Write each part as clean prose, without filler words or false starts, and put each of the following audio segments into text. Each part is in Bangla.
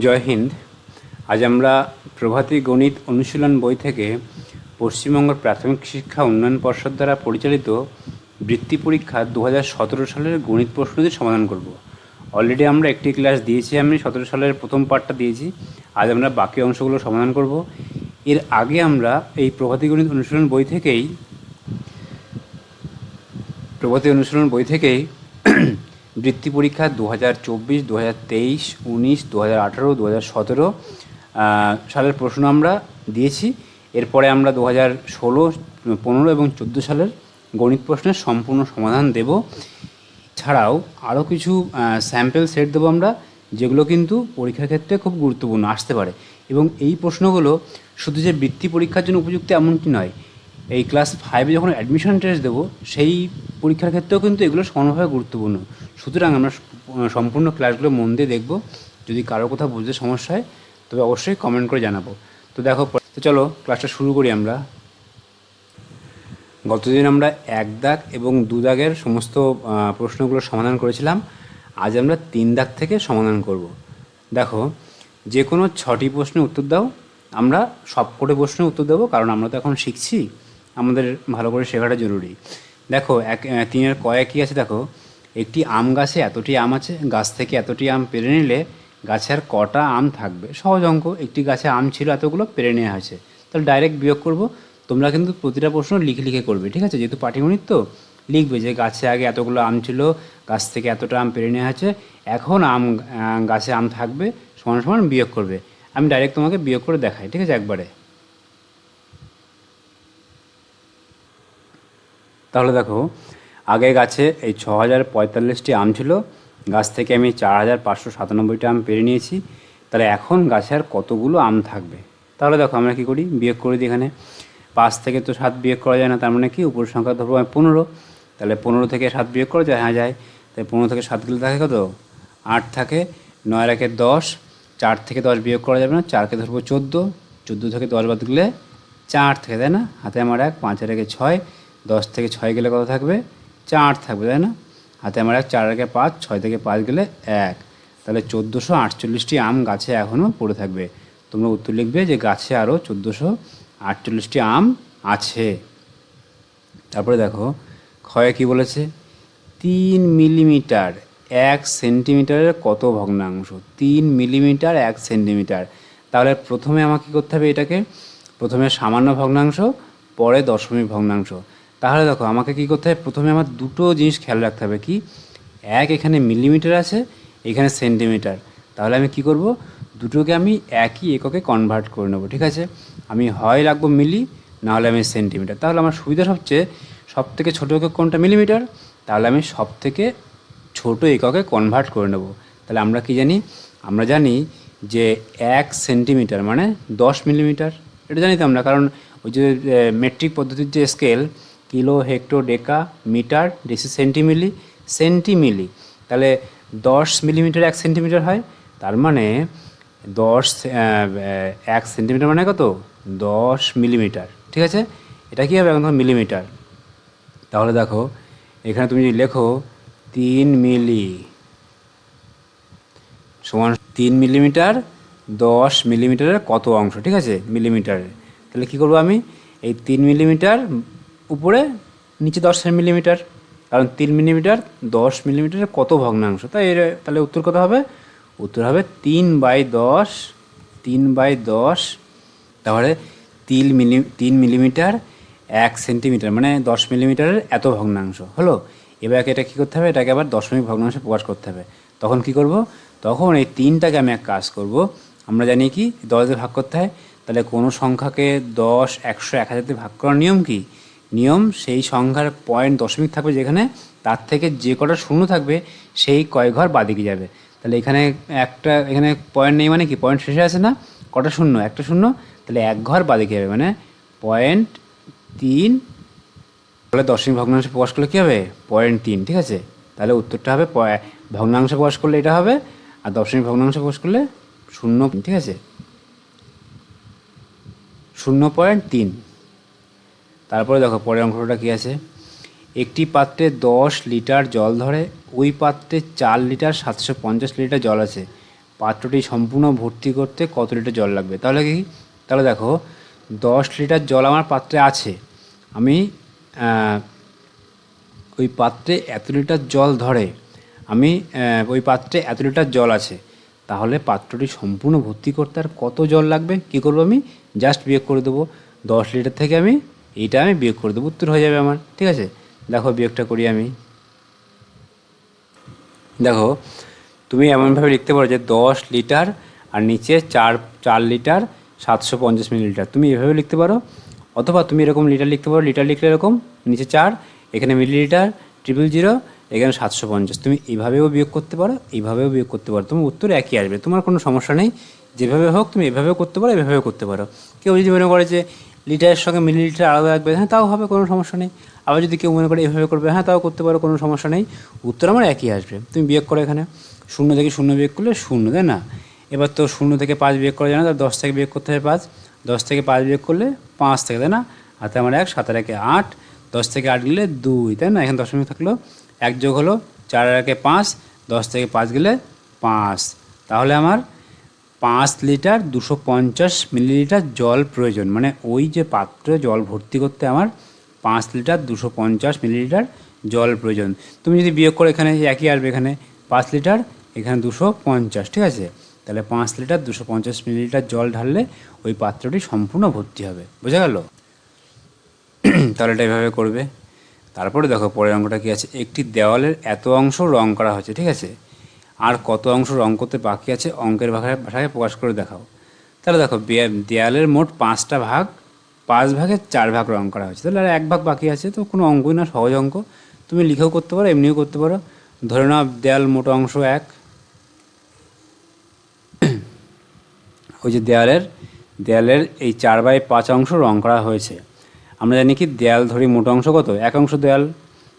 জয় হিন্দ। আজ আমরা প্রভাতী গণিত অনুশীলন বই থেকে পশ্চিমবঙ্গ প্রাথমিক শিক্ষা উন্নয়ন পর্ষদ দ্বারা পরিচালিত বৃত্তি পরীক্ষা 2017 সালের গণিত প্রশ্নটি সমাধান করব। অলরেডি আমরা একটি ক্লাস দিয়েছি, আমি 17 সালের প্রথম পার্টটা দিয়েছি। আজ আমরা বাকি অংশগুলো সমাধান করব। এর আগে আমরা এই প্রভাতী গণিত অনুশীলন বই থেকেই বৃত্তি পরীক্ষা 2024, 2023, 19, 2018, 2017 সালের প্রশ্ন আমরা দিয়েছি। এরপরে আমরা 2016, 15 এবং 14 সালের গণিত প্রশ্নের সম্পূর্ণ সমাধান দেব। ছাড়াও আরও কিছু স্যাম্পল সেট দেবো আমরা, যেগুলো কিন্তু পরীক্ষার ক্ষেত্রে খুব গুরুত্বপূর্ণ আসতে পারে। এবং এই প্রশ্নগুলো শুধু যে বৃত্তি পরীক্ষার জন্য উপযুক্ত এমনটি নয়, এই ক্লাস 5 যখন অ্যাডমিশন টেস্ট দেবো সেই পরীক্ষার ক্ষেত্রেও কিন্তু এগুলো সমানভাবে গুরুত্বপূর্ণ। সুতরাং আমরা সম্পূর্ণ ক্লাসগুলো মন দিয়ে দেখব। যদি কারো কোথাও বুঝতে সমস্যা হয় তবে অবশ্যই কমেন্ট করে জানাবো। তো দেখো, তো চলো ক্লাসটা শুরু করি আমরা। গতদিন আমরা 1 দাগ এবং 2 দাগের সমস্ত প্রশ্নগুলো সমাধান করেছিলাম। আজ আমরা 3 দাগ থেকে সমাধান করব। দেখো, যে কোনো 6টি প্রশ্নের উত্তর দাও। আমরা সবকটি প্রশ্নের উত্তর দেবো, কারণ আমরা তো এখন শিখছি, আমাদের ভালো করে শেখাটা জরুরি। দেখো 3-এর কয়ে কী আছে দেখো, একটি আম গাছে এতটি আম আছে, গাছ থেকে এতটি আম পেড়ে নিলে গাছে আর কটা আম থাকবে। সহজ অঙ্ক, একটি গাছে আম ছিল, এতগুলো পেড়ে নেওয়া হয়েছে, তাহলে ডাইরেক্ট বিয়োগ করব। তোমরা কিন্তু প্রতিটা প্রশ্ন লিখে লিখে করবে, ঠিক আছে? যেহেতু পাটিগণিত তো লিখবে যে গাছে আগে এতগুলো আম ছিল, গাছ থেকে এতটা আম পেড়ে নেওয়া হয়েছে, এখন গাছে আম থাকবে, সমান সমান বিয়োগ করবে। আমি ডাইরেক্ট তোমাকে বিয়োগ করে দেখাই, ঠিক আছে? একবারে। তাহলে দেখো, আগে গাছে এই 6045টি আম ছিল, গাছ থেকে আমি 4597টা আম পেড়ে নিয়েছি, তাহলে এখন গাছে আর কতগুলো আম থাকবে? তাহলে দেখো আমরা কী করি, বিয়োগ করে দিই। এখানে 5 থেকে তো 7 বিয়োগ করা যায় না, তার মানে কি উপর সংখ্যা ধরবো আমি 15, তাহলে 15 থেকে 7 বিয়োগ করা যায়? হ্যাঁ যায়। তাই 15 থেকে 7 গেলে থাকে কত? 8 থাকে। 9 একে 10, 4 থেকে 10 বিয়োগ করা যাবে না, 4কে ধরবো 14, 14 থেকে 10 বাদ গেলে 4 থেকে, তাই না? হাতে আমার 1, 5 একে 6, 10 থেকে 6 গেলে কত থাকবে? 4 থাকবে, তাই না? হাতে আমার 1, 4 একে 5, 6 থেকে 5 গেলে 1, তাহলে 1448টি আম গাছে এখনও পড়ে থাকবে। তোমরা উত্তর লিখবে যে গাছে আরও 1448টি আম আছে। তারপরে দেখো, ক্ষয়ে কী বলেছে, 3 মিলিমিটার 1 সেন্টিমিটারের কত ভগ্নাংশ? 3 মিলিমিটার 1 সেন্টিমিটার। তাহলে প্রথমে আমাকে কী করতে হবে? এটাকে প্রথমে সামান্য ভগ্নাংশ, পরে দশমিক ভগ্নাংশ। তাহলে দেখো আমাকে কী করতে হবে, প্রথমে আমার দুটো জিনিস খেয়াল রাখতে হবে। কি? 1 এখানে মিলিমিটার আছে, এখানে সেন্টিমিটার। তাহলে আমি কি করব, দুটোকে আমি একই এককে কনভার্ট করে নেব, ঠিক আছে? আমি হয় রাখবো মিলি, না হলে আমি সেন্টিমিটার। তাহলে আমার সুবিধা সব থেকে ছোটো একক কোনটা? মিলিমিটার। তাহলে আমি সব থেকে ছোটো এককে কনভার্ট করে নেব। তাহলে আমরা কি জানি? আমরা জানি যে 1 সেন্টিমিটার মানে 10 মিলিমিটার। এটা জানি তো আমরা, কারণ ওই যে মেট্রিক পদ্ধতির যে স্কেল, কিলো, হেক্টর, ডেকা, মিটার, ডেসি, সেন্টিমিলি, সেন্টিমিলি, তাহলে 10 মিলিমিটার 1 সেন্টিমিটার হয়। তার মানে 1 সেন্টিমিটার মানে কত? 10 মিলিমিটার, ঠিক আছে? এটা কী হবে এখন? মিলিমিটার। তাহলে দেখো, এখানে তুমি যদি লেখো 3 মিলি সমান 3 মিলিমিটার 10 মিলিমিটারের কত অংশ, ঠিক আছে? মিলিমিটারে। তাহলে কী করবো আমি? এই 3 মিলিমিটার উপরে নিচে 10 মিলিমিটার, কারণ 3 মিলিমিটার 10 মিলিমিটারের কত ভগ্নাংশ, তাহলে উত্তর কত হবে? উত্তর হবে 3/10, 3/10। তাহলে 3 মিলিমিটার 1 সেন্টিমিটার মানে 10 মিলিমিটারের এত ভগ্নাংশ হলো। এবার এটা কী করতে হবে? এটাকে আবার দশমিক ভগ্নাংশে প্রকাশ করতে হবে। তখন কি করব? তখন এই 3টাকে আমি এক কাজ করব। আমরা জানি কি 10 দিয়ে ভাগ করতে হয়। তাহলে কোনো সংখ্যাকে 10, 100, 1000 দিয়ে ভাগ করার নিয়ম কি? নিয়ম, সেই সংখ্যার পয়েন্ট দশমিক থাকবে যেখানে, তার থেকে যে কটা শূন্য থাকবে সেই কয় ঘর বাদিকে যাবে। তাহলে এখানে পয়েন্ট নেই মানে কি? পয়েন্ট শেষে আছে না? কটা শূন্য? একটা শূন্য, তাহলে 1 ঘর বাদিকে যাবে, মানে 0.3। তাহলে দশমিক ভগ্নাংশে প্রকাশ করলে কী হবে? 0.3, ঠিক আছে? তাহলে উত্তরটা হবে, ভগ্নাংশে প্রকাশ করলে এটা হবে, আর দশমিক ভগ্নাংশে প্রকাশ করলে 0, ঠিক আছে? 0.3। তারপরে দেখো পরের অঙ্কটা কী আছে, একটি পাত্রে 10 লিটার জল ধরে, ওই পাত্রে 4 লিটার 750 লিটার জল আছে, পাত্রটি সম্পূর্ণ ভর্তি করতে কত লিটার জল লাগবে। তাহলে কি, তাহলে দেখো 10 লিটার জল আমার পাত্রে আছে, আমি ওই পাত্রে এত লিটার জল ধরে, আমি ওই পাত্রে এত লিটার জল আছে, তাহলে পাত্রটি সম্পূর্ণ ভর্তি করতে আর কত জল লাগবে, কী করবো আমি জাস্ট বিয়োগ করে দেবো। 10 লিটার থেকে আমি এইটা আমি বিয়োগ করে দেবো, উত্তর হয়ে যাবে আমার। ঠিক আছে, দেখো বিয়োগটা করি আমি। দেখো তুমি এমনভাবে লিখতে পারো যে 10 লিটার আর নিচে 4 লিটার 750 মিলিলিটার, তুমি এভাবে লিখতে পারো। অথবা তুমি এরকম লিটার লিখতে পারো, লিটার লিখলে এরকম নিচে 4, এখানে মিলিলিটার 000, এখানে 750, তুমি এইভাবেও বিয়োগ করতে পারো, এইভাবেও বিয়োগ করতে পারো, তোমার উত্তর একই আসবে, তোমার কোনো সমস্যা নেই। যেভাবে হোক তুমি এভাবেও করতে পারো, এভাবেও করতে পারো। কেউ যদি মনে করে যে লিটারের সঙ্গে মিলিলিটার আলাদা রাখবে, হ্যাঁ তাও হবে, কোনো সমস্যা নেই। আবার যদি কেউ মনে করে এভাবে করবে, হ্যাঁ তাও করতে পারো, কোনো সমস্যা নেই, উত্তর আমার একই আসবে। তুমি বিয়োগ করো, এখানে 0 থেকে 0 বিয়োগ করলে 0, তাই না? এবার তো 0 থেকে 5 বিয়োগ করা যায় না, তার 10 থেকে বিয়োগ করতে হবে 5, 10 থেকে 5 বিয়োগ করলে 5 থেকে, তাই না? হাতে আমার 1, 7 আর 1 8, 10 থেকে 8 গেলে 2, তাই না? এখানে দশমিক থাকলো, 1 যোগ হলো 4 আর 1 5, 10 থেকে 5 গেলে 5, তাহলে আমার 5 লিটার 250 মিলিলিটার জল প্রয়োজন। মানে ওই যে পাত্রে জল ভর্তি করতে আমার 5 লিটার 250 মিলিলিটার জল প্রয়োজন। তুমি যদি বিয়োগ করে এখানে একই আসবে, এখানে 5 লিটার, এখানে 250, ঠিক আছে? তাহলে 5 লিটার 250 মিলিলিটার জল ঢাললে ওই পাত্রটি সম্পূর্ণ ভর্তি হবে। বোঝা গেল? তাহলে এটা এভাবে করবে। তারপরে দেখো পরের অঙ্কটা কী আছে, একটি দেওয়ালের এত অংশ রং করা হয়েছে, ঠিক আছে? আর কত অংশ রং করতে বাকি আছে অঙ্কের ভাষায় প্রকাশ করে দেখাও। তাহলে দেখো দেয়ালের মোট 5টা ভাগ, 5 ভাগের 4 ভাগ রং করা হয়েছে, তাহলে আর 1 ভাগ বাকি আছে, তো কোনো অঙ্কই না, সহজ অঙ্ক, তুমি লিখেও করতে পারো, এমনিও করতে পারো। ধরে নাও দেয়াল মোট অংশ 1, ওই যে দেয়ালের এই 4/5 অংশ রং করা হয়েছে। আমরা জানি কি দেয়াল ধরি মোট অংশ কত, 1 অংশ দেয়াল।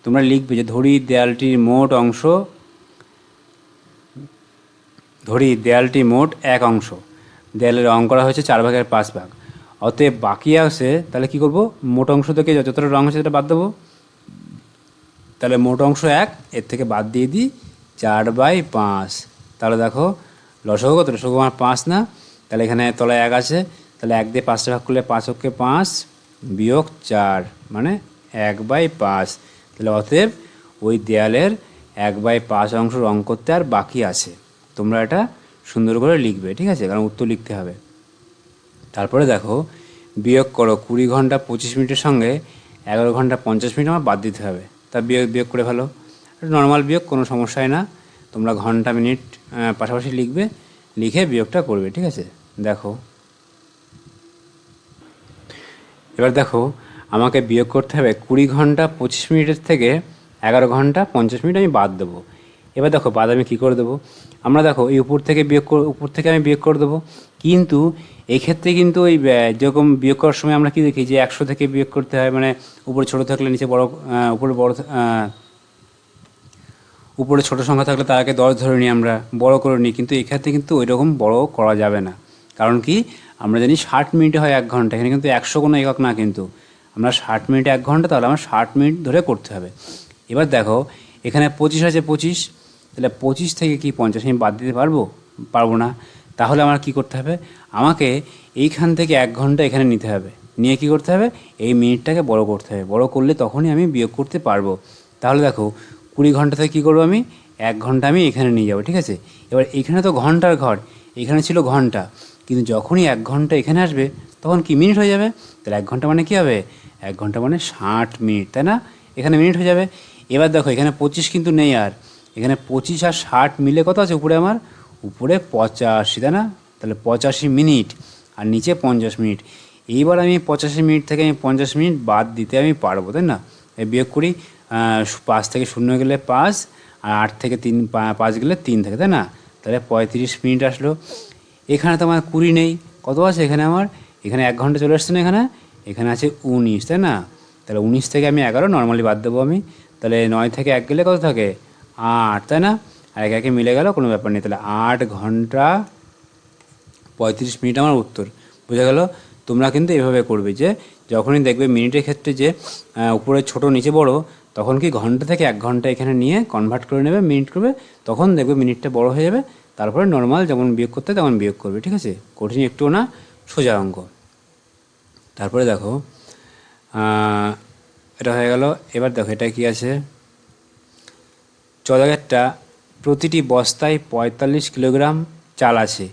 তোমরা লিখবে যে ধরি দেয়ালটির মোট 1 অংশ, দেয়ালে রং করা হয়েছে 4/5 ভাগ, অতএব বাকি আছে, তাহলে কি করব, মোট অংশ থেকে যতটা রং হয়েছে সেটা বাদ দেবো। তাহলে মোট অংশ 1, এর থেকে বাদ দিয়ে দিই 4/5। তাহলে দেখো লসগু কত, লসগু আমার 5 না, তাহলে এখানে তলায় 1 আছে, তাহলে 1 দিয়ে 5টা ভাগ করলে 5 অক্ষে 5 বিয়োগ 4 মানে 1/5। তাহলে অতএব ওই দেয়ালের 1/5 অংশ রং করতে আর বাকি আছে। তোমরা এটা সুন্দর করে লিখবে, ঠিক আছে, কারণ উত্তর লিখতে হবে। তারপরে দেখো বিয়োগ করো 20 ঘন্টা 25 মিনিটের সঙ্গে 11 ঘন্টা 50 মিনিট আমার বাদ দিতে হবে। তা বিয়োগ করে ফেলো, নর্মাল বিয়োগ, কোনো সমস্যাই না। তোমরা ঘন্টা মিনিট পাশাপাশি লিখবে, লিখে বিয়োগটা করবে, ঠিক আছে। দেখো এবার দেখো আমাকে বিয়োগ করতে হবে 20 ঘন্টা 25 মিনিটের থেকে 11 ঘন্টা 50 মিনিট আমি বাদ দেবো। এবার দেখো বাদ আমি কী করে দেবো, আমরা দেখো এই উপর থেকে আমি বিয়োগ করে দেবো, কিন্তু এই ক্ষেত্রে কিন্তু ওই যেরকম বিয়োগ করার সময় আমরা কি দেখি যে 100 থেকে বিয়োগ করতে হয়, মানে উপরে ছোটো থাকলে নিচে বড়, উপরে ছোটো সংখ্যা থাকলে তার আগে 10 ধরে নিই, আমরা বড় করে নিই, কিন্তু এই ক্ষেত্রে কিন্তু ওই রকম বড় করা যাবে না। কারণ কি আমরা জানি 60 মিনিটে হয় 1 ঘন্টা, এখানে কিন্তু 100 কোনো একক না, কিন্তু আমরা 60 মিনিটে 1 ঘন্টা, তাহলে আমার 60 মিনিট ধরে করতে হবে। এবার দেখো এখানে 25 আছে, 25, তাহলে 25 থেকে কি 50 আমি বাদ দিতে পারবো না। তাহলে আমার কি করতে হবে, আমাকে এইখান থেকে 1 ঘন্টা এখানে নিতে হবে, নিয়ে কি করতে হবে, এই মিনিটটাকে বড় করতে হবে, বড় করলে তখনই আমি বিয়োগ করতে পারবো। তাহলে দেখো 20 ঘন্টা থেকে কী করবো, আমি 1 ঘন্টা আমি এখানে নিয়ে যাবো, ঠিক আছে। এবার এখানে তো ঘন্টার ঘর, এখানে ছিল ঘন্টা, কিন্তু যখনই 1 ঘন্টা এখানে আসবে তখন কি মিনিট হয়ে যাবে। তাহলে 1 ঘন্টা মানে কী হবে, 1 ঘন্টা মানে 60 মিনিট, তাই না, এখানে মিনিট হয়ে যাবে। এবার দেখো এখানে 25 কিন্তু নেই, আর এখানে 25 আর 60 মিলে কত আছে উপরে, আমার উপরে 85, তাই না, তাহলে 85 মিনিট আর নিচে 50 মিনিট। এইবার আমি 85 মিনিট থেকে আমি 50 মিনিট বাদ দিতে আমি পারবো, তাই না। বিয়োগ করি, 5 থেকে 0 গেলে 5, আর 8 থেকে 5 গেলে 3 থাকে, তাই না, তাহলে 35 মিনিট আসলো। এখানে তো আমার 20 নেই, কত আছে এখানে, আমার এখানে 1 ঘন্টা চলে আসছে না, এখানে আছে 19, তাই না, তাহলে 19 থেকে আমি 11 নর্মালি বাদ দেবো আমি, তাহলে 9 থেকে 1 গেলে কত থাকে 8, তাই না, আর একে মিলে গেল, কোনো ব্যাপার নেই। তাহলে 8 ঘন্টা 35 মিনিট আমার উত্তর। বোঝা গেল। তোমরা কিন্তু এভাবে করবে যে যখনই দেখবে মিনিটের ক্ষেত্রে যে উপরে ছোট নিচে বড়, তখন কি ঘন্টা থেকে 1 ঘন্টা এখানে নিয়ে কনভার্ট করে নেবে, মিনিট করবে, তখন দেখবে মিনিটটা বড় হয়ে যাবে, তারপরে নর্মাল যেমন বিয়োগ করতে তেমন বিয়োগ করবে, ঠিক আছে? কঠিন একটুও না, সোজা অঙ্ক। তারপরে দেখো এটা হয়ে গেল। এবার দেখো এটা কি আছে, 14,000টা প্রতিটি বস্তায় 45 কিলোগ্রাম চাল আছে,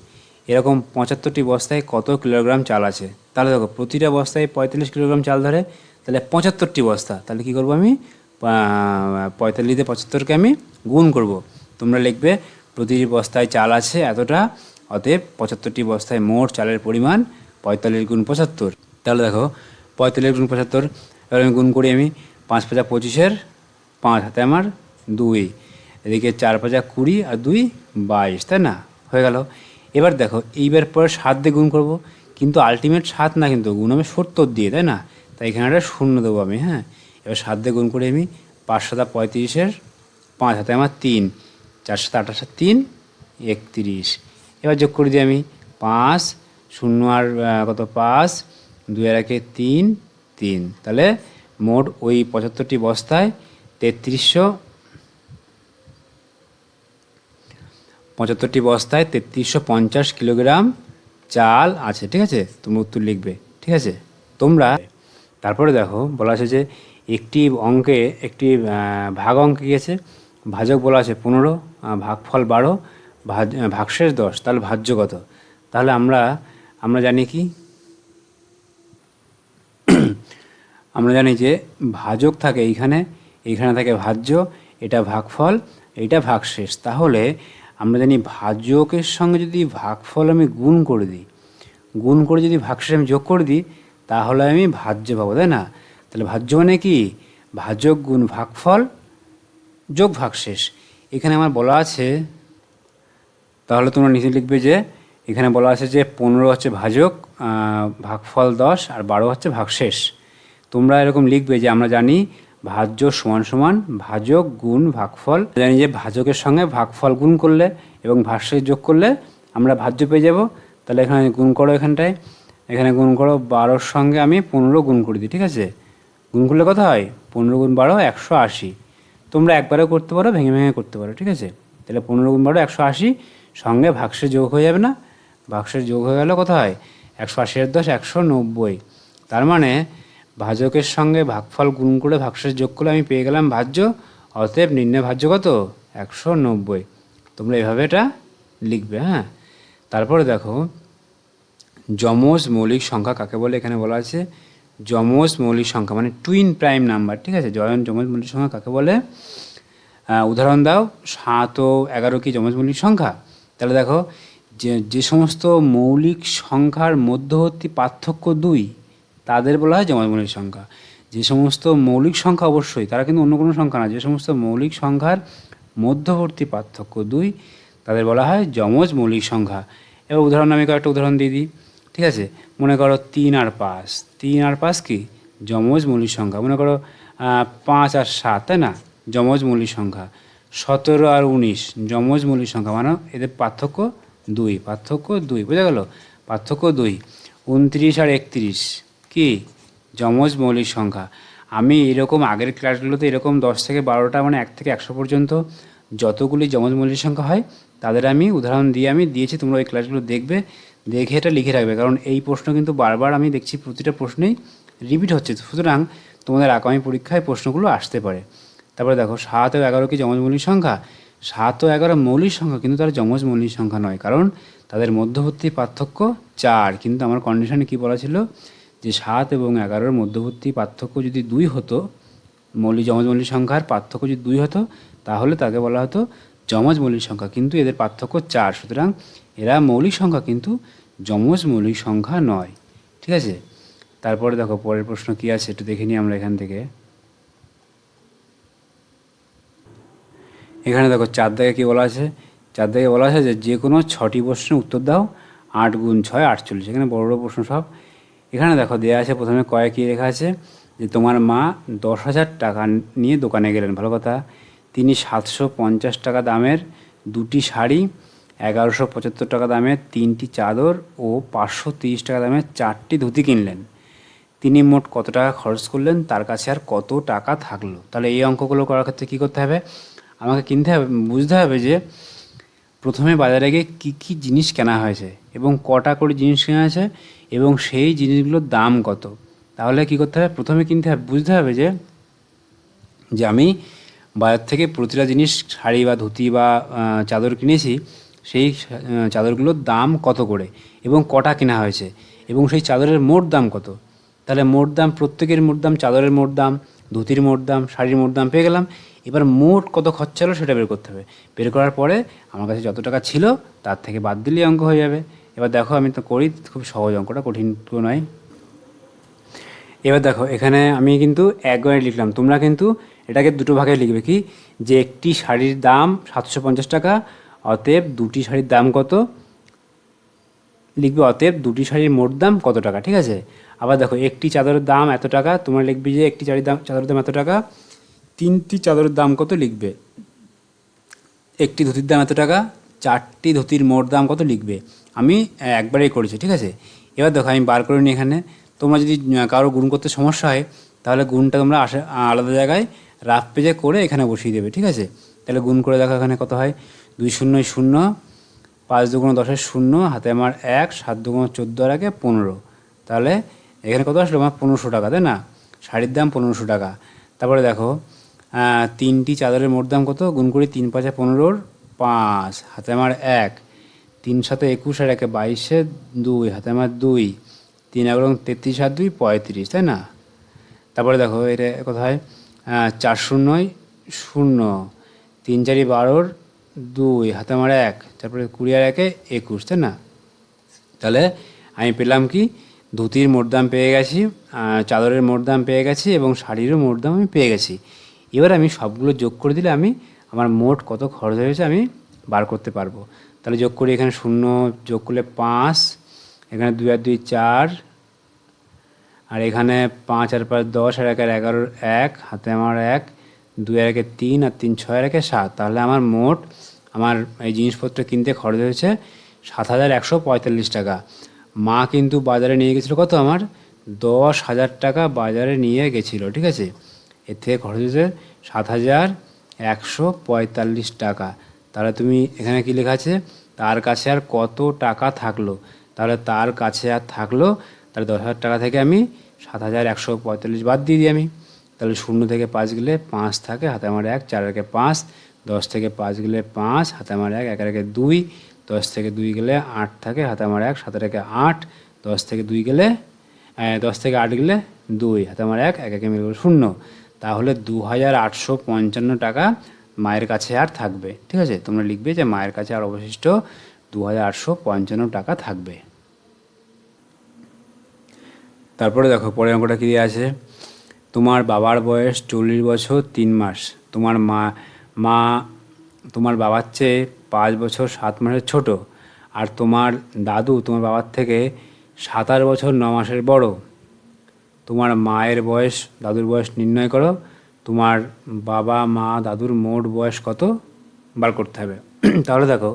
এরকম 75টি বস্তায় কত কিলোগ্রাম চাল আছে? তাহলে দেখো প্রতিটা বস্তায় 45 কিলোগ্রাম চাল ধরে, তাহলে 75টি বস্তা, তাহলে কি করব আমি 45 দিয়ে 75কে আমি গুণ করব। তোমরা লিখবে প্রতিটি বস্তায় চাল আছে এতটা, অতএব 75টি বস্তায় মোট চালের পরিমাণ 45 গুণ 75। তাহলে দেখো 45 গুণ 75, এবার আমি গুণ করি, আমি 5 5 25-এর 5 হাতে আমার 2, এদিকে 4 5 20 আর 2 22, তাই না? হয়ে গেল। এবার দেখো এইবার পরে 7 দিয়ে গুণ করব, কিন্তু আলটিমেট 7 না, কিন্তু গুণ হবে 70 দিয়ে, তাই না? তাই এখানে একটা শূন্য দেবো আমি, হ্যাঁ। এবার 7 দিয়ে গুণ করি, আমি 5 7 35-এর 5 হাতে আমার 3, 4 7 28 3 31। এবার যোগ করে দিই আমি 5 শূন্য আর কত 5 2 আর 1 3 3, তাহলে মোট ওই 75টি বস্তায় 75টি বস্তায় 3350 কিলোগ্রাম চাল আছে, ঠিক আছে? তোমরা উত্তর লিখবে, ঠিক আছে? তোমরা তারপরে দেখো বলা আছে যে একটি অঙ্কে একটি ভাগ অঙ্কে কী আছে, ভাজক বলা আছে 15, ভাগফল 12, ভাগশেষ 10, তাহলে ভাজ্য কত? তাহলে আমরা জানি কি, আমরা জানি যে ভাজক থাকে এইখানে থাকে ভাজ্য, এটা ভাগফল, এইটা ভাগশেষ। তাহলে আমরা জানি ভাজকের সঙ্গে যদি ভাগফল আমি গুণ করে দিই, গুণ করে যদি ভাগশেষ আমি যোগ করে দিই, তাহলে আমি ভাজ্য পাবো, তাই না? তাহলে ভাজ্য মানে কি, ভাজক গুণ ভাগফল যোগ ভাগশেষ। এখানে আমার বলা আছে, তাহলে তোমরা নিচে লিখবে যে এখানে বলা আছে যে 15 হচ্ছে ভাজক, ভাগফল 10, আর 12 হচ্ছে ভাগশেষ। তোমরা এরকম লিখবে যে আমরা জানি ভাজ্য সমান সমান ভাজক গুণ ভাগফল, জানি যে ভাজকের সঙ্গে ভাগফল গুণ করলে এবং ভাগশেষ যোগ করলে আমরা ভাজ্য পেয়ে যাব। তাহলে এখানে গুণ করো, এখানে গুণ করো 12-র সঙ্গে আমি 15 গুণ করে দিই, ঠিক আছে? গুণ করলে কত হয়, 15 গুণ 12 180। তোমরা একবারেও করতে পারো, ভেঙে ভেঙে করতে পারো, ঠিক আছে? তাহলে 15 গুণ 12 180, সঙ্গে ভাগশেষ যোগ হয়ে যাবে না, ভাগশেষ যোগ হয়ে গেলে কত হয় 180-এর 10 190। তার মানে ভাজকের সঙ্গে ভাগফল গুণ করে ভাগশেষ যোগ করলে আমি পেয়ে গেলাম ভাজ্য, অতএব নির্ণয় ভাজ্য কত 190। তোমরা এভাবে এটা লিখবে, হ্যাঁ। তারপরে দেখো যমজ মৌলিক সংখ্যা কাকে বলে, এখানে বলা আছে যমজ মৌলিক সংখ্যা মানে টুইন প্রাইম নাম্বার, ঠিক আছে? যমজ মৌলিক সংখ্যা কাকে বলে, উদাহরণ দাও। 7 ও 11 কি যমজ মৌলিক সংখ্যা? তাহলে দেখো যে সমস্ত মৌলিক সংখ্যার মধ্যবর্তী পার্থক্য 2, তাদের বলা হয় যমজ মৌলিক সংখ্যা। যে সমস্ত মৌলিক সংখ্যা, অবশ্যই তারা কিন্তু অন্য কোনো সংখ্যা না, যে সমস্ত মৌলিক সংখ্যার মধ্যবর্তী পার্থক্য 2, তাদের বলা হয় যমজ মৌলিক সংখ্যা। এবার উদাহরণ আমি কয়েকটা উদাহরণ দিয়ে দিই, ঠিক আছে? মনে করো 3 আর 5, 3 আর 5 কি যমজ মৌলিক সংখ্যা। মনে করো 5 আর 7, তাই না, যমজ মৌলিক সংখ্যা। 17 আর 19 যমজ মৌলিক সংখ্যা, মানে এদের পার্থক্য 2, পার্থক্য 2, বোঝা গেল, পার্থক্য 2। 29 আর 31 কি যমজ মৌলিক সংখ্যা। আমি এরকম আগের ক্লাসগুলোতে এরকম 10 থেকে 12টা মানে 1 থেকে 100 পর্যন্ত যতগুলি যমজ মৌলিক সংখ্যা হয় তাদের আমি উদাহরণ দিয়ে আমি দিয়েছি, তোমরা ওই ক্লাসগুলো দেখবে, দেখে এটা লিখে রাখবে, কারণ এই প্রশ্ন কিন্তু বারবার আমি দেখছি প্রতিটা প্রশ্নেই রিপিট হচ্ছে, সুতরাং তোমাদের আগামী পরীক্ষায় প্রশ্নগুলো আসতে পারে। তারপরে দেখো 7 ও 11 কি যমজ মৌলিক সংখ্যা? 7 ও 11 মৌলিক সংখ্যা, কিন্তু তারা যমজ মৌলিক সংখ্যা নয়, কারণ তাদের মধ্যবর্তী পার্থক্য 4। কিন্তু আমার কন্ডিশনে কি বলা ছিল যে 7 এবং 11-র মধ্যবর্তী পার্থক্য যদি 2 হতো, যমজ মৌলিক সংখ্যার পার্থক্য যদি 2 হতো, তাহলে তাকে বলা হতো যমজ মৌলিক সংখ্যা, কিন্তু এদের পার্থক্য 4, সুতরাং এরা মৌলিক সংখ্যা কিন্তু যমজ মৌলিক সংখ্যা নয়, ঠিক আছে? তারপরে দেখো পরের প্রশ্ন কি আছে একটু দেখে নিই আমরা এখান থেকে। এখানে দেখো 4 দাগে কী বলা আছে, 4 দাগে বলা আছে যে কোনো 6টি প্রশ্নের উত্তর দাও, 8 গুণ 6 48। এখানে বড় বড় প্রশ্ন সব। এখানে দেখো দেওয়া আছে প্রথমে কী লেখা আছে যে তোমার মা 10,000 টাকা নিয়ে দোকানে গেলেন, ভালো কথা। তিনি 750 টাকা দামের 2টি শাড়ি, 1175 টাকা দামের 3টি চাদর ও 530 টাকা দামের 4টি ধুতি কিনলেন। তিনি মোট কত টাকা খরচ করলেন, তার কাছে আর কত টাকা থাকলো? তাহলে এই অঙ্কগুলো করার ক্ষেত্রে কী করতে হবে, আমাকে বুঝতে হবে যে প্রথমে বাজারে গিয়ে কী কী জিনিস কেনা হয়েছে এবং কটা করে জিনিস কেনা হয়েছে এবং সেই জিনিসগুলোর দাম কত। তাহলে কী করতে হবে, প্রথমে কিনতে হবে, বুঝতে হবে যে যে আমি বাজার থেকে প্রতিটা জিনিস শাড়ি বা ধুতি বা চাদর কিনেছি, সেই চাদরগুলোর দাম কত করে এবং কটা কেনা হয়েছে এবং সেই চাদরের মোট দাম কত। তাহলে মোট দাম, প্রত্যেকের মোট দাম, চাদরের মোট দাম, ধুতির মোট দাম, শাড়ির মোট দাম পেয়ে গেলাম। এবার মোট কত খরচা হলো সেটা বের করতে হবে। বের করার পরে আমার কাছে যত টাকা ছিল তার থেকে বাদ দিলেই অঙ্ক হয়ে যাবে। এবার দেখো আমি তো করি, খুব সহজ অঙ্কটা, কঠিন তো নয়। এবার দেখো এখানে আমি কিন্তু একবারে লিখলাম, তোমরা কিন্তু এটাকে দুটো ভাগে লিখবে, কি যে একটি শাড়ির দাম 750 টাকা, অতএব দুটি শাড়ির দাম কত লিখবে, অতএব দুটি শাড়ির মোট দাম কত টাকা, ঠিক আছে। আবার দেখো একটি চাদরের দাম এত টাকা, তোমরা লিখবে যে একটি চাদরের দাম এত টাকা, তিনটি চাদরের দাম কত লিখবে, একটি ধুতির দাম এত টাকা, চারটি ধুতির মোট দাম কত লিখবে। আমি একবারেই করেছি, ঠিক আছে। এবার দেখো আমি বার করে নিই এখানে। তোমরা যদি কারো গুণ করতে সমস্যা হয় তাহলে গুণটা তোমরা আলাদা জায়গায় রাফ পেজে করে এখানে বসিয়ে দেবে, ঠিক আছে। তাহলে গুণ করে দেখো এখানে কত হয়, 2 শূন্য 0, 5 দুগুণ 10 0, হাতে আমার 1, 7 দুগুণ 14 আর 1 15। তাহলে এখানে কত আসলো আমার 1500 টাকা, তাই না, শাড়ির দাম 1500 টাকা। তারপরে দেখো তিনটি চাদরের মোট দাম কত, গুণ করি 3 5 15, 5 হাতে আমার 1, 3 7 21 আর 1 22, 2 হাতে আমার 2, 3 11 33 আর 2 35, তাই না। তারপরে দেখো এটা কত হয়, 4 শূন্য 0, 3 4 12, 2 হাতে আমার 1, তারপরে 20 আর 1 21, তাই না। তাহলে আমি পেলাম কি, ধুতির মোট দাম পেয়ে গেছি, চাদরের মোট দাম পেয়ে গেছি এবং শাড়িরও মোট দাম আমি পেয়ে গেছি। এবার আমি সবগুলো যোগ করে দিলে আমি আমার মোট কত খরচ হয়েছে আমি বার করতে পারবো। তাহলে যোগ করি, এখানে 0 যোগ করলে 5, এখানে 2 আর 2 4, আর এখানে 5 আর 5 10 আর 1 আর 11, 1 হাতে আমার 1, 2 আর 1 3 আর 3 6 আর 1 7। তাহলে আমার মোট আমার এই জিনিসপত্র কিনতে খরচ হয়েছে 7145 টাকা। মা কিন্তু বাজারে নিয়ে গেছিলো কত, আমার 10,000 টাকা বাজারে নিয়ে গেছিলো, ঠিক আছে। এর থেকে খরচ হয়েছে 7145 টাকা। তাহলে তুমি এখানে কি লেখা আছে, তার কাছে আর কত টাকা থাকলো। তাহলে তার কাছে আর থাকলো, তাহলে 10,000 টাকা থেকে আমি 7145 বাদ দিয়ে দিই আমি। তাহলে 0 থেকে 5 গেলে 5 থাকে, হাতে আমার 1, 4 আর 1 5, 10 থেকে 5 গেলে 5, হাতে আমার 1, 1 আর 1 2, 10 থেকে 2 গেলে 8 থাকে, হাতে আমার 1, 7 আর 1 8, 10 থেকে 2 গেলে 10 থেকে 8 গেলে 2, হাতে আমার 1, 1 1 মিলে 0। তাহলে 2855 টাকা মায়ের কাছে আর থাকবে, ঠিক আছে। তোমরা লিখবে যে মায়ের কাছে আর অবশিষ্ট 2855 টাকা থাকবে। তারপরে দেখো পরের অঙ্কটা কী আছে, তোমার বাবার বয়স 40 বছর 3 মাস, তোমার মা তোমার বাবার চেয়ে 5 বছর 7 মাসের ছোট, আর তোমার দাদু তোমার বাবার থেকে 27 বছর 9 মাসের বড়। তোমার মায়ের বয়স, দাদুর বয়স নির্ণয় করো। তোমার বাবা মা দাদুর মোট বয়স কত বার করতে হবে। তাহলে দেখো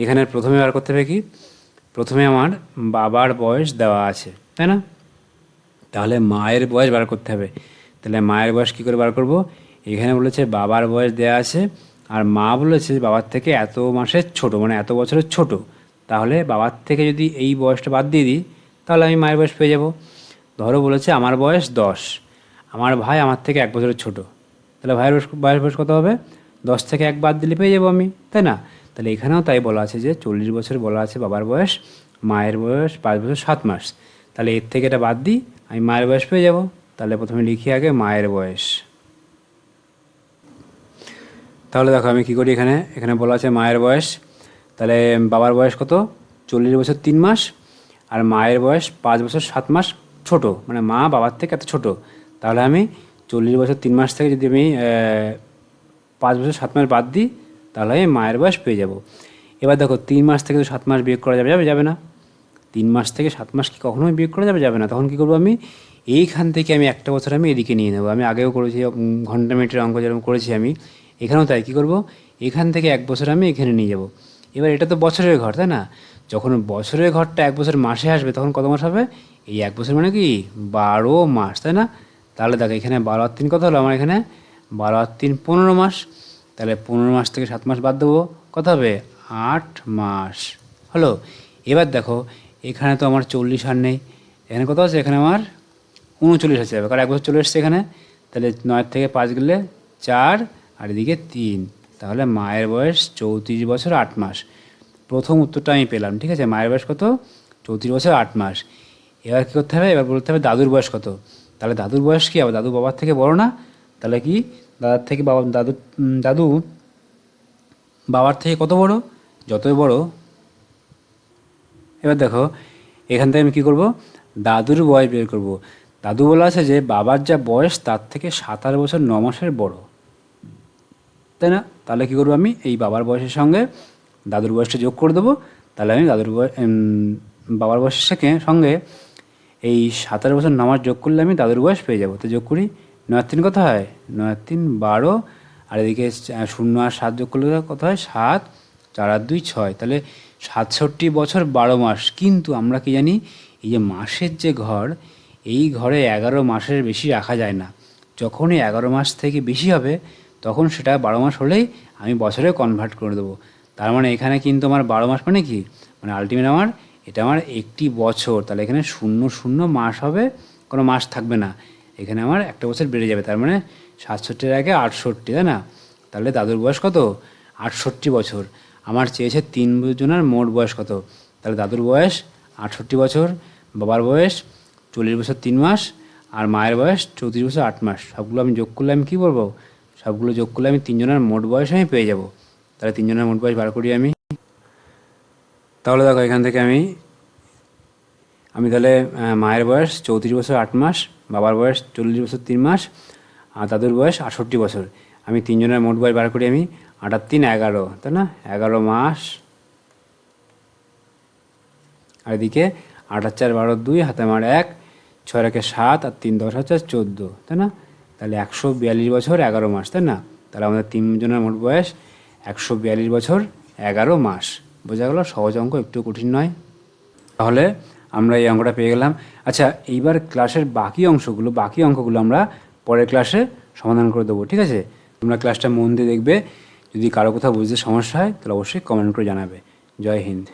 এখানে প্রথমে বার করতে হবে কি, প্রথমে আমার বাবার বয়স দেওয়া আছে, তাই না। তাহলে মায়ের বয়স বার করতে হবে। তাহলে মায়ের বয়স কী করে বার করব, এখানে বলেছে বাবার বয়স দেওয়া আছে আর মা বলেছে বাবার থেকে এত মাসের ছোট, মানে এত বছরের ছোট। তাহলে বাবার থেকে যদি এই বয়সটা বাদ দিয়ে দিই তাহলে আমি মায়ের বয়স পেয়ে যাব। ধরো বলেছে আমার বয়স 10, আমার ভাই আমার থেকে 1 বছরের ছোট, তাহলে ভাইয়ের বয়স কত হবে, 10 থেকে 1 বাদ দিলে পেয়ে যাবো আমি, তাই না। তাহলে এখানেও তাই বলা আছে যে 40 বছর বলা আছে বাবার বয়স, মায়ের বয়স 5 বছর 7 মাস। তাহলে এর থেকে এটা বাদ দিই, আমি মায়ের বয়স পেয়ে যাব। তাহলে প্রথমে লিখি আগে মায়ের বয়স। তাহলে দেখো আমি কী করি, এখানে বলা আছে মায়ের বয়স, তাহলে বাবার বয়স কত, 40 বছর 3 মাস, আর মায়ের বয়স 5 বছর 7 মাস ছোট, মানে মা বাবার থেকে এত ছোট। তাহলে আমি 40 বছর 3 মাস থেকে যদি আমি 5 বছর 7 মাস বাদ দিই তাহলে আমি মায়ের বয়স পেয়ে যাব। এবার দেখো 3 মাস থেকে তো 7 মাস বিয়োগ করা যাবে না। 3 মাস থেকে 7 মাস কি কখনোই বিয়োগ করা যাবে না। তখন কী করবো, আমি এইখান থেকে আমি একটা বছর আমি এদিকে নিয়ে নেবো। আমি আগেও করেছি ঘন্টা মিনিটের অঙ্ক যেরকম করেছি আমি, এখানেও তাই। কী করবো, এখান থেকে 1 বছর আমি এখানে নিয়ে যাব। এবার এটা তো বছরের ঘর, তাই না। যখন বছরের ঘরটা 1 বছর মাসে আসবে তখন কত মাস হবে, এই 1 বছর মানে কি 12 মাস, তাই না। তাহলে দেখো এখানে 12 আর 3 কত হলো, আমার এখানে 12 আর 3 15 মাস। তাহলে 15 মাস থেকে 7 মাস বাদ দেবো, কত হবে 8 মাস হলো। এবার দেখো এখানে তো আমার 40 আর নেই, এখানে কত আছে, এখানে আমার 39 আছে, কারণ 1 বছর চলে এসছে এখানে। তাহলে 9 থেকে 5 গেলে 4 আর এদিকে 3, তাহলে মায়ের বয়স 34 বছর 8 মাস। প্রথম উত্তরটা আমি পেলাম, ঠিক আছে। মায়ের বয়স কত, 34 বছর 8 মাস। এবার কী করতে হবে, এবার বলতে হবে দাদুর বয়স কত। তাহলে দাদুর বয়স কি হবে, দাদু বাবার থেকে বড় না, তাহলে কি দাদার থেকে দাদু বাবার থেকে কত বড়, যতই বড়। এবার দেখো এখান থেকে আমি কী করব, দাদুর বয়স বের করব। দাদু বলা আছে যে বাবার যা বয়স তার থেকে 27 বছর 9 মাসের বড়, তাই না। তাহলে কী করবো, আমি এই বাবার বয়সের সঙ্গে দাদুর বয়সটা যোগ করে দেবো। তাহলে আমি বাবার বয়সের সঙ্গে এই 27 বছর 9 মাস যোগ করলে আমি দাদুর বয়স পেয়ে যাবো। তো যোগ করি, 9 আর 3 কত হয়, 9 আর 3 12, আর এদিকে 0 আর 7 যোগ করলে কত হয় 7, 4 আর 2 6, তাহলে 67 বছর 12 মাস। কিন্তু আমরা কি জানি, এই যে মাসের যে ঘর, এই ঘরে 11 মাসের বেশি রাখা যায় না। যখনই 11 মাস থেকে বেশি হবে তখন সেটা 12 মাস হলেই আমি বছরে কনভার্ট করে দেবো। তার মানে এখানে কিন্তু আমার 12 মাস মানে কি, মানে আলটিমেট এটা আমার একটি বছর। তাহলে এখানে 0 মাস হবে, কোনো মাস থাকবে না, এখানে আমার একটা বছর বেড়ে যাবে। তার মানে 67-এর আগে 68, তাই না। তাহলে দাদুর বয়স কত, 68 বছর। আমার চেয়েছে 3 জনের মোট বয়স কত, তাহলে দাদুর বয়স 68 বছর, বাবার বয়স 40 বছর 3 মাস, আর মায়ের বয়স 34 বছর 8 মাস। সবগুলো আমি যোগ করলে আমি কী বলবো, সবগুলো যোগ করলে আমি 3 জনের মোট বয়স আমি পেয়ে যাব। তাহলে 3 জনের মোট বয়স বার করি আমি। তাহলে দেখো এখান থেকে আমি তাহলে মায়ের বয়স 34 বছর 8 মাস, বাবার বয়স 40 বছর 3 মাস, আর দাদুর বয়স 68 বছর। আমি 3 জনের মোট বয়স বার করি আমি, 8 আর 3 11, তাই না, 11 মাস। আর এদিকে 8 আর 4 12, 2 হাতে আমার 1, 6 আর 1 7, আর 3 10 হচ্ছে 14, তাই না। তাহলে 142 বছর 11 মাস, তাই না। তাহলে আমাদের 3 জনের মোট বয়স 142 বছর 11 মাস। বোঝা গেল, সহজ অঙ্ক, একটু কঠিন নয়। তাহলে আমরা এই অঙ্কটা পেয়ে গেলাম। আচ্ছা, এইবার ক্লাসের বাকি অঙ্কগুলো আমরা পরের ক্লাসে সমাধান করে দেবো, ঠিক আছে। তোমরা ক্লাসটা মন দিয়ে দেখবে। যদি কারো কোথাও বুঝতে সমস্যা হয় তাহলে অবশ্যই কমেন্ট করে জানাবে। জয় হিন্দ।